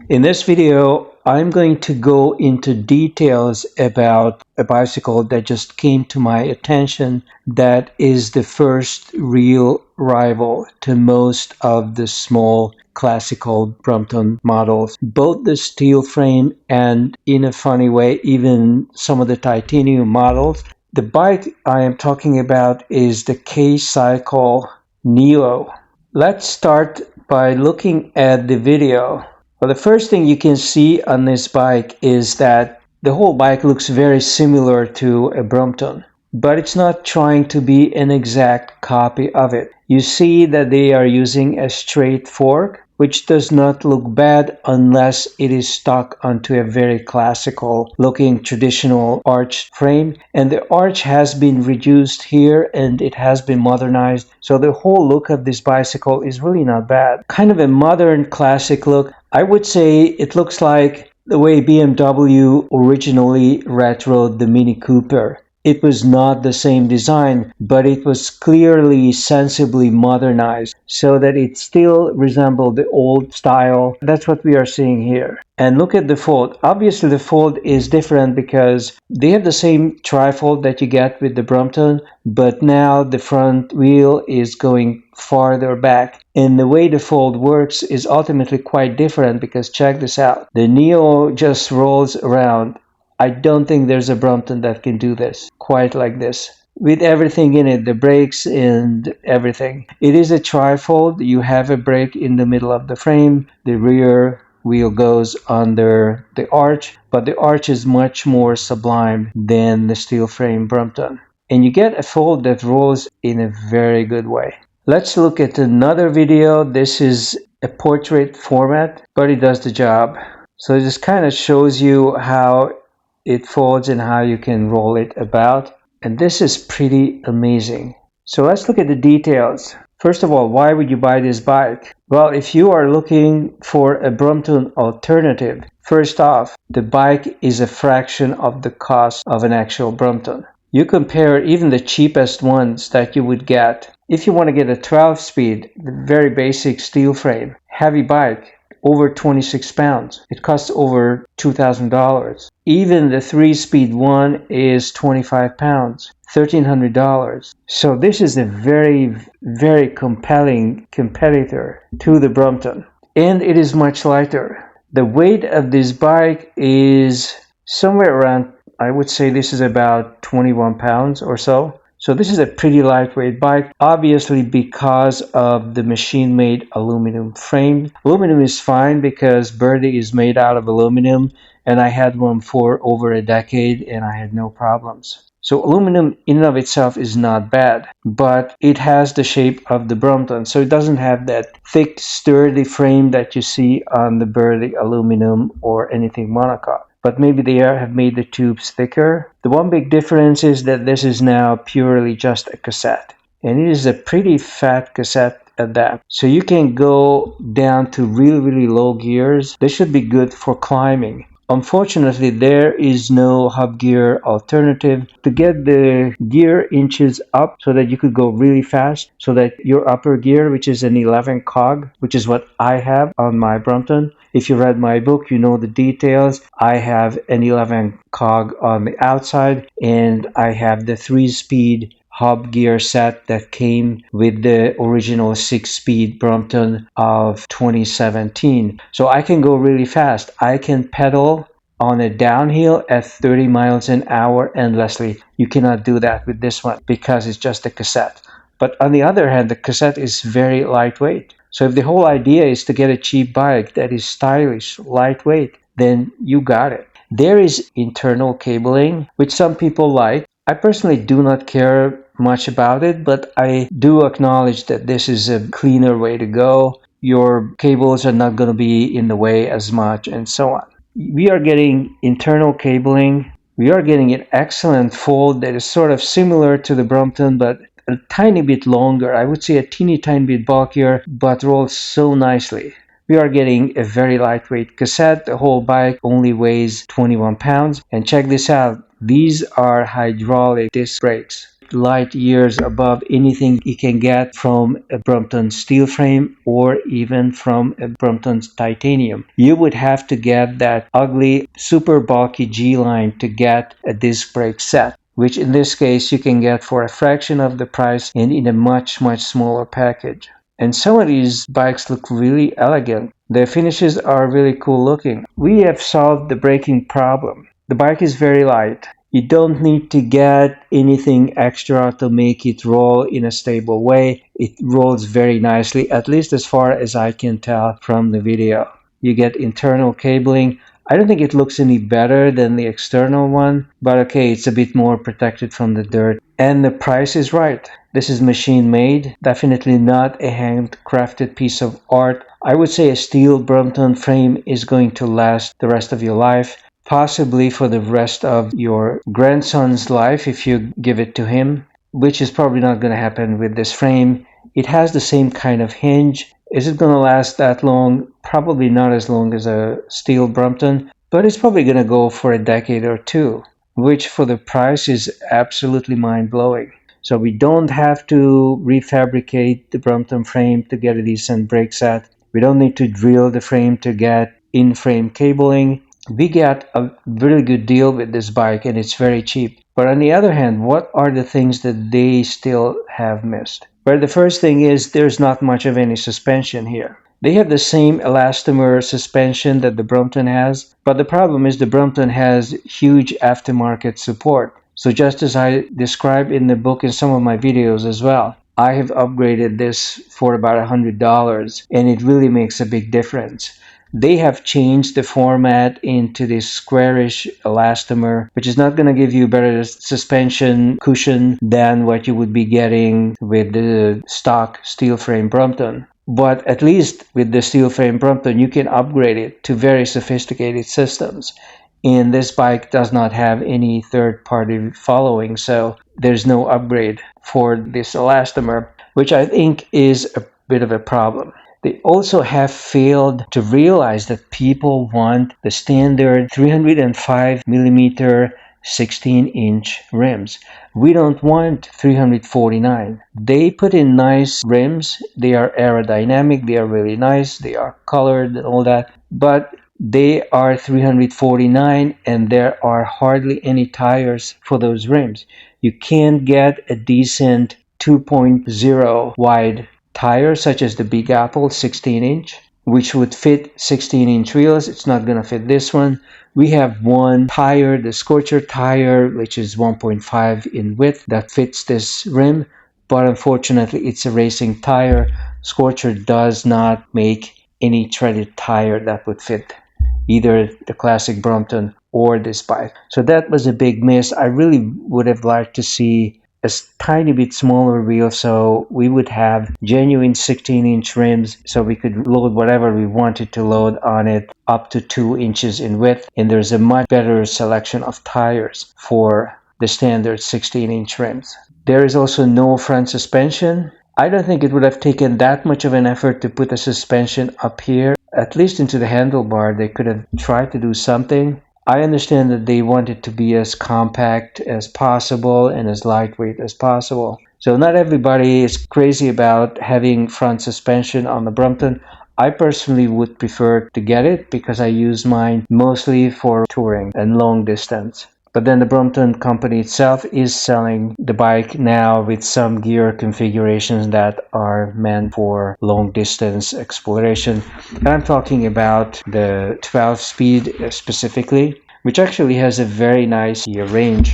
In this video, I'm going to go into details about a bicycle that just came to my attention that is the first real rival to most of the small classical Brompton models. Both the steel frame and, in a funny way, even some of the titanium models. The bike I am talking about is the Kaicycle Neo. Let's start by looking at the video. Well, the first thing you can see on this bike is that the whole bike looks very similar to a Brompton, but it's not trying to be an exact copy of it. You see that they are using a straight fork, which does not look bad unless it is stuck onto a very classical looking traditional arch frame, and the arch has been reduced here and it has been modernized, so the whole look of this bicycle is really not bad. Kind of a modern classic look. I would say it looks like the way BMW originally retroed the Mini Cooper. It was not the same design, but it was clearly sensibly modernized so that it still resembled the old style. That's what we are seeing here. And look at the fold. Obviously the fold is different because they have the same trifold that you get with the Brompton, but now the front wheel is going farther back. And the way the fold works is ultimately quite different because check this out. The Neo just rolls around. I don't think there's a Brompton that can do this quite like this. With everything in it, the brakes and everything. It is a trifold. You have a brake in the middle of the frame. The rear wheel goes under the arch, but the arch is much more sublime than the steel frame Brompton. And you get a fold that rolls in a very good way. Let's look at another video. This is a portrait format, but it does the job. So this kind of shows you how it folds and how you can roll it about. And this is pretty amazing. So let's look at the details. First of all, why would you buy this bike? Well, if you are looking for a Brompton alternative, first off, the bike is a fraction of the cost of an actual Brompton. You compare even the cheapest ones that you would get. If you want to get a 12-speed, the very basic steel frame, heavy bike, over 26 pounds. It costs over $2,000. Even the 3-speed one is 25 pounds, $1,300. So this is a very, very compelling competitor to the Brompton. And it is much lighter. The weight of this bike is somewhere around, I would say this is about 21 pounds or so. So this is a pretty lightweight bike, obviously because of the machine-made aluminum frame. Aluminum is fine because Birdie is made out of aluminum, and I had one for over a decade and I had no problems. So aluminum in and of itself is not bad, but it has the shape of the Brompton, so it doesn't have that thick, sturdy frame that you see on the Birdie aluminum or anything monocoque. But maybe they have made the tubes thicker. The one big difference is that this is now purely just a cassette. And it is a pretty fat cassette at that. So you can go down to really, really low gears. This should be good for climbing. Unfortunately, there is no hub gear alternative to get the gear inches up so that you could go really fast, so that your upper gear, which is an 11 cog, which is what I have on my Brompton. If you read my book, you know the details. I have an 11 cog on the outside, and I have the 3-speed hub gear set that came with the original 6-speed Brompton of 2017. So I can go really fast. I can pedal on a downhill at 30 miles an hour endlessly. You cannot do that with this one because it's just a cassette. But on the other hand, the cassette is very lightweight. So if the whole idea is to get a cheap bike that is stylish, lightweight, then you got it. There is internal cabling, which some people like. I personally do not care much about it, but I do acknowledge that this is a cleaner way to go. Your cables are not going to be in the way as much and so on. We are getting internal cabling. We are getting an excellent fold that is sort of similar to the Brompton, but a tiny bit longer. I would say a teeny tiny bit bulkier, but rolls so nicely. We are getting a very lightweight cassette. The whole bike only weighs 21 pounds. And check this out. These are hydraulic disc brakes, light years above anything you can get from a Brompton steel frame or even from a Brompton's titanium. You would have to get that ugly, super bulky G-line to get a disc brake set, which in this case you can get for a fraction of the price and in a much, much smaller package. And some of these bikes look really elegant. Their finishes are really cool looking. We have solved the braking problem. The bike is very light. You don't need to get anything extra to make it roll in a stable way. It rolls very nicely, at least as far as I can tell from the video. You get internal cabling. I don't think it looks any better than the external one, but okay, it's a bit more protected from the dirt. And the price is right. This is machine made, definitely not a handcrafted piece of art. I would say a steel Brompton frame is going to last the rest of your life, possibly for the rest of your grandson's life if you give it to him, which is probably not going to happen with this frame. It has the same kind of hinge. Is it going to last that long? Probably not as long as a steel Brompton, but it's probably going to go for a decade or two, which for the price is absolutely mind-blowing. So we don't have to refabricate the Brompton frame to get a decent brake set. We don't need to drill the frame to get in-frame cabling. We get a really good deal with this bike and it's very cheap. But on the other hand, what are the things that they still have missed? Well, the first thing is there's not much of any suspension here. They have the same elastomer suspension that the Brompton has, but the problem is the Brompton has huge aftermarket support. So just as I described in the book and some of my videos as well, I have upgraded this for about $100 and it really makes a big difference. They have changed the format into this squarish elastomer, which is not going to give you better suspension cushion than what you would be getting with the stock steel frame Brompton. But at least with the steel frame Brompton, you can upgrade it to very sophisticated systems. And this bike does not have any third-party following, so there's no upgrade for this elastomer, which I think is a bit of a problem. They also have failed to realize that people want the standard 305 millimeter 16-inch rims. We don't want 349. They put in nice rims. They are aerodynamic. They are really nice. They are colored and all that. But they are 349 and there are hardly any tires for those rims. You can't get a decent 2.0 wide tire such as the Big Apple 16-inch, which would fit 16-inch wheels. It's not going to fit this one. We have one tire, the Scorcher tire, which is 1.5 in width, that fits this rim, but unfortunately it's a racing tire. Scorcher does not make any treaded tire that would fit either the classic Brompton or this bike. So that was a big miss. I really would have liked to see a tiny bit smaller wheel so we would have genuine 16-inch rims so we could load whatever we wanted to load on it up to 2 inches in width, and there's a much better selection of tires for the standard 16-inch rims. There is also no front suspension. I don't think it would have taken that much of an effort to put a suspension up here, at least into the handlebar. They could have tried to do something. I understand that they want it to be as compact as possible and as lightweight as possible. So not everybody is crazy about having front suspension on the Brompton. I personally would prefer to get it because I use mine mostly for touring and long distance. But then the Brompton company itself is selling the bike now with some gear configurations that are meant for long distance exploration. And I'm talking about the 12-speed specifically, which actually has a very nice gear range.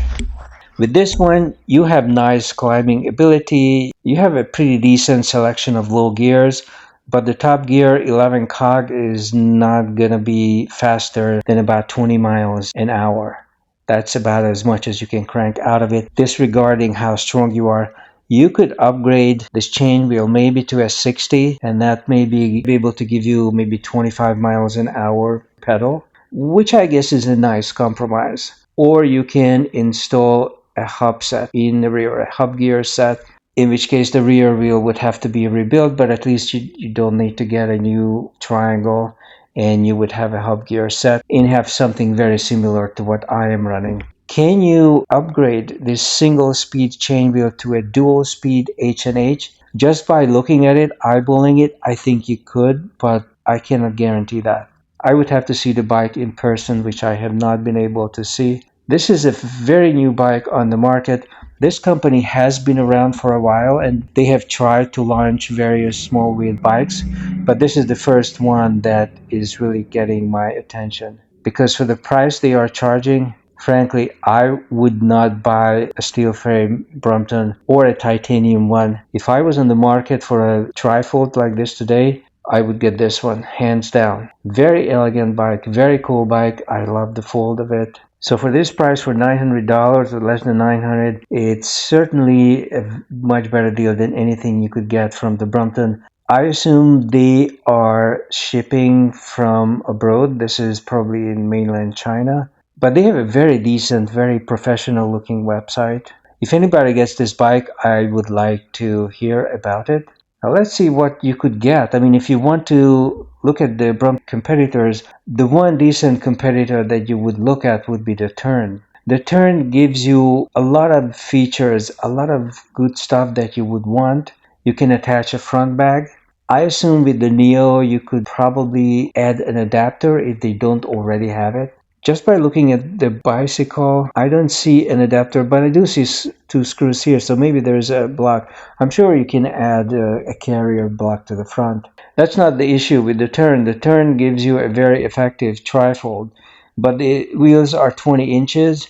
With this one, you have nice climbing ability. You have a pretty decent selection of low gears, but the top gear 11 cog is not going to be faster than about 20 miles an hour. That's about as much as you can crank out of it, disregarding how strong you are. You could upgrade this chain wheel maybe to a 60, and that may be able to give you maybe 25 miles an hour pedal, which I guess is a nice compromise. Or you can install a hub set in the rear, a hub gear set, in which case the rear wheel would have to be rebuilt, but at least you don't need to get a new triangle, and you would have a hub gear set and have something very similar to what I am running. can you upgrade this single speed chain wheel to a dual speed H&H? Just by looking at it, eyeballing it, I think you could, but I cannot guarantee that. I would have to see the bike in person, which I have not been able to see. This is a very new bike on the market. This company has been around for a while and they have tried to launch various small wheel bikes, but this is the first one that is really getting my attention. Because for the price they are charging, frankly, I would not buy a steel frame Brompton or a titanium one. If I was on the market for a Trifold like this today, I would get this one, hands down. Very elegant bike, very cool bike. I love the fold of it. So for this price, for $900 or less than 900, it's certainly a much better deal than anything you could get from the Brompton. I assume they are shipping from abroad. This is probably in mainland China. But they have a very decent, very professional looking website. If anybody gets this bike, I would like to hear about it. Now let's see what you could get. I mean, if you want to look at the Brompton competitors, the one decent competitor that you would look at would be the Turn. The Turn gives you a lot of features, a lot of good stuff that you would want. You can attach a front bag. I assume with the Neo you could probably add an adapter if they don't already have it. Just by looking at the bicycle, I don't see an adapter, but I do see two screws here, so maybe there's a block. I'm sure you can add a carrier block to the front. That's not the issue with the Turn. The Turn gives you a very effective trifold, but the wheels are 20 inches.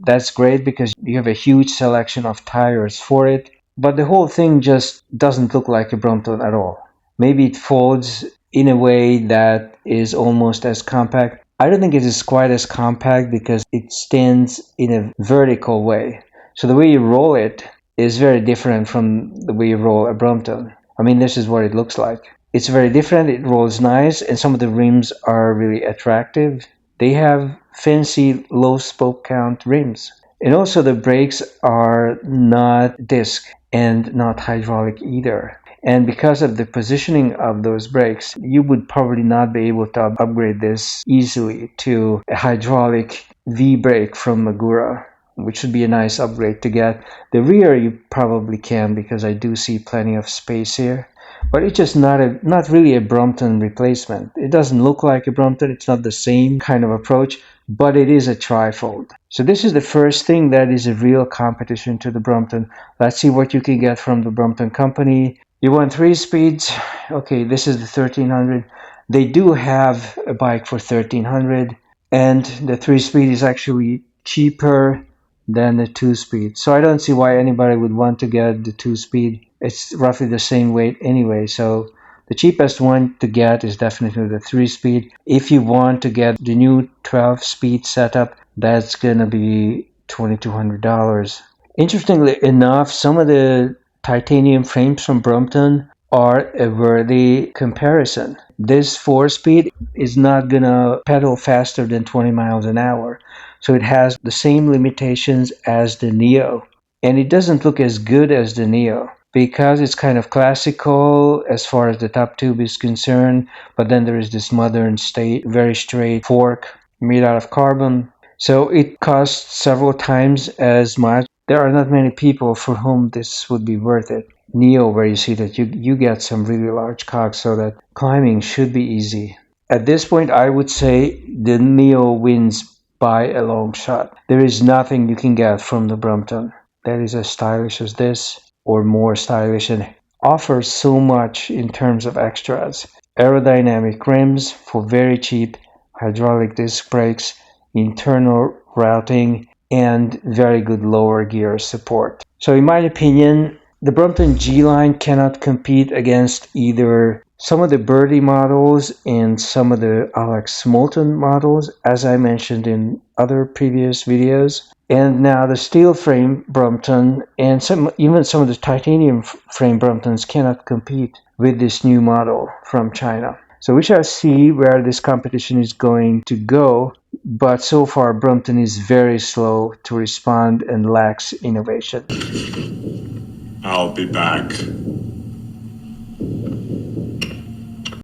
That's great because you have a huge selection of tires for it, but the whole thing just doesn't look like a Brompton at all. Maybe it folds in a way that is almost as compact. I don't think it is quite as compact because it stands in a vertical way. So the way you roll it is very different from the way you roll a Brompton. I mean, this is what it looks like. It's very different, it rolls nice, and some of the rims are really attractive. They have fancy low spoke count rims. And also the brakes are not disc and not hydraulic either. And because of the positioning of those brakes, you would probably not be able to upgrade this easily to a hydraulic V brake from Magura, which would be a nice upgrade to get. The rear you probably can because I do see plenty of space here. But it's just not really a Brompton replacement. It doesn't look like a Brompton. It's not the same kind of approach, but it is a trifold. So this is the first thing that is a real competition to the Brompton. Let's see what you can get from the Brompton company. You want 3 speeds? Okay, this is the 1300. They do have a bike for 1300, and the 3 speed is actually cheaper than the 2 speed. So I don't see why anybody would want to get the 2 speed. It's roughly the same weight anyway, so the cheapest one to get is definitely the 3 speed. If you want to get the new 12 speed setup, that's gonna be $2,200. Interestingly enough, some of the titanium frames from Brompton are a worthy comparison. This 4 speed is not gonna pedal faster than 20 miles an hour. So it has the same limitations as the Neo. And it doesn't look as good as the Neo because it's kind of classical as far as the top tube is concerned, but then there is this modern state, very straight fork made out of carbon. So it costs several times as much. There are not many people for whom this would be worth it. Neo, where you see that you get some really large cogs, so that climbing should be easy. At this point, I would say the Neo wins by a long shot. There is nothing you can get from the Brompton that is as stylish as this, or more stylish, and offers so much in terms of extras. Aerodynamic rims for very cheap, hydraulic disc brakes, internal routing, and very good lower gear support. So in my opinion, the Brompton G-Line cannot compete against either some of the Birdie models and some of the Alex Moulton models, as I mentioned in other previous videos. And now the steel frame Brompton and even some of the titanium frame Bromptons cannot compete with this new model from China. So we shall see where this competition is going to go, but so far Brompton is very slow to respond and lacks innovation. I'll be back.